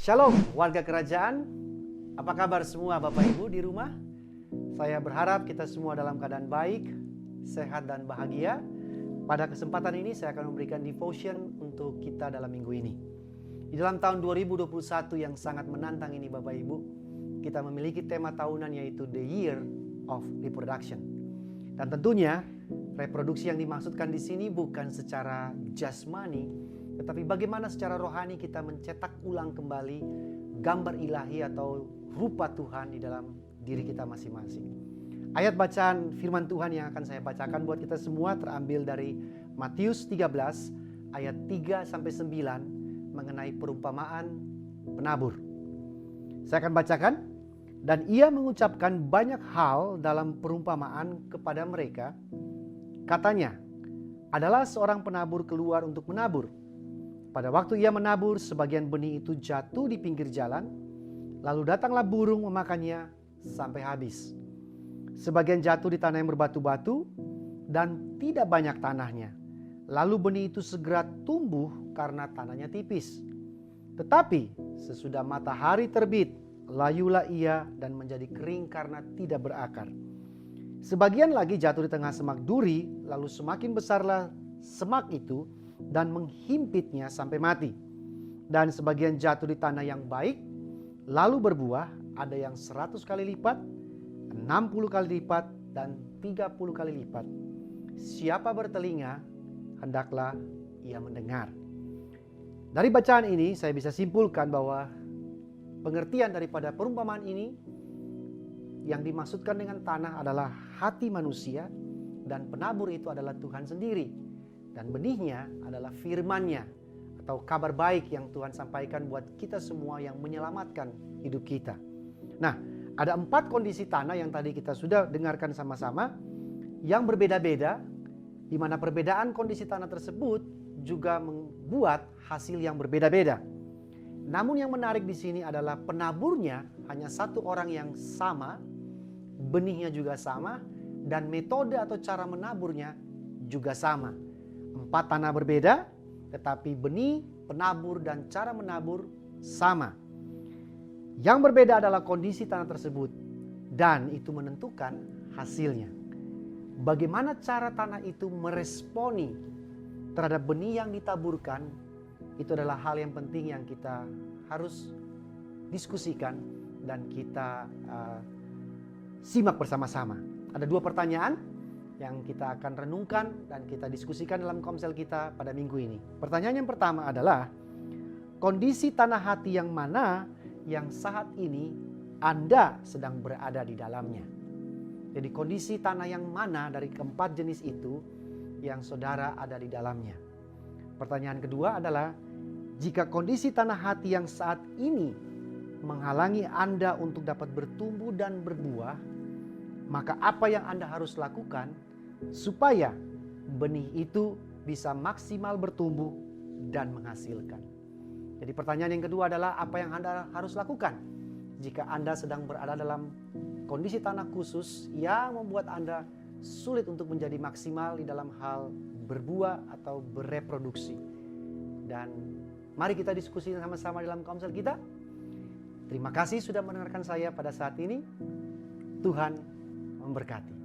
Shalom warga kerajaan, apa kabar semua Bapak Ibu di rumah? Saya berharap kita semua dalam keadaan baik, sehat dan bahagia. Pada kesempatan ini saya akan memberikan devotion untuk kita dalam minggu ini. Di dalam tahun 2021 yang sangat menantang ini Bapak Ibu, kita memiliki tema tahunan yaitu The Year of Reproduction. Dan tentunya reproduksi yang dimaksudkan di sini bukan secara jasmani, tetapi bagaimana secara rohani kita mencetak ulang kembali gambar ilahi atau rupa Tuhan di dalam diri kita masing-masing. Ayat bacaan firman Tuhan yang akan saya bacakan buat kita semua terambil dari Matius 13 ayat 3-9 mengenai perumpamaan penabur. Saya akan bacakan. Dan ia mengucapkan banyak hal dalam perumpamaan kepada mereka. Katanya, adalah seorang penabur keluar untuk menabur. Pada waktu ia menabur, sebagian benih itu jatuh di pinggir jalan, lalu datanglah burung memakannya sampai habis. Sebagian jatuh di tanah yang berbatu-batu dan tidak banyak tanahnya. Lalu benih itu segera tumbuh karena tanahnya tipis. Tetapi sesudah matahari terbit, layulah ia dan menjadi kering karena tidak berakar. Sebagian lagi jatuh di tengah semak duri, lalu semakin besarlah semak itu dan menghimpitnya sampai mati. Dan sebagian jatuh di tanah yang baik, lalu berbuah, ada yang 100 kali lipat, 60 kali lipat, dan 30 kali lipat. Siapa bertelinga, hendaklah ia mendengar. Dari bacaan ini saya bisa simpulkan bahwa pengertian daripada perumpamaan ini yang dimaksudkan dengan tanah adalah hati manusia, dan penabur itu adalah Tuhan sendiri, dan benihnya adalah firman-Nya atau kabar baik yang Tuhan sampaikan buat kita semua yang menyelamatkan hidup kita. Nah, ada 4 kondisi tanah yang tadi kita sudah dengarkan sama-sama yang berbeda-beda, di mana perbedaan kondisi tanah tersebut juga membuat hasil yang berbeda-beda. Namun yang menarik di sini adalah penaburnya hanya satu orang yang sama, benihnya juga sama, dan metode atau cara menaburnya juga sama. 4 tanah berbeda, tetapi benih, penabur, dan cara menabur sama. Yang berbeda adalah kondisi tanah tersebut, dan itu menentukan hasilnya. Bagaimana cara tanah itu meresponi terhadap benih yang ditaburkan, itu adalah hal yang penting yang kita harus diskusikan dan kita simak bersama-sama. Ada 2 pertanyaan yang kita akan renungkan dan kita diskusikan dalam komsel kita pada minggu ini. Pertanyaan yang pertama adalah, kondisi tanah hati yang mana yang saat ini Anda sedang berada di dalamnya? Jadi kondisi tanah yang mana dari keempat jenis itu yang saudara ada di dalamnya? Pertanyaan kedua adalah, jika kondisi tanah hati yang saat ini menghalangi Anda untuk dapat bertumbuh dan berbuah, maka apa yang Anda harus lakukan supaya benih itu bisa maksimal bertumbuh dan menghasilkan? Jadi pertanyaan yang kedua adalah, apa yang Anda harus lakukan jika Anda sedang berada dalam kondisi tanah khusus yang membuat Anda sulit untuk menjadi maksimal di dalam hal berbuah atau bereproduksi. Dan mari kita diskusi sama-sama dalam komsel kita. Terima kasih sudah mendengarkan saya pada saat ini. Tuhan memberkati.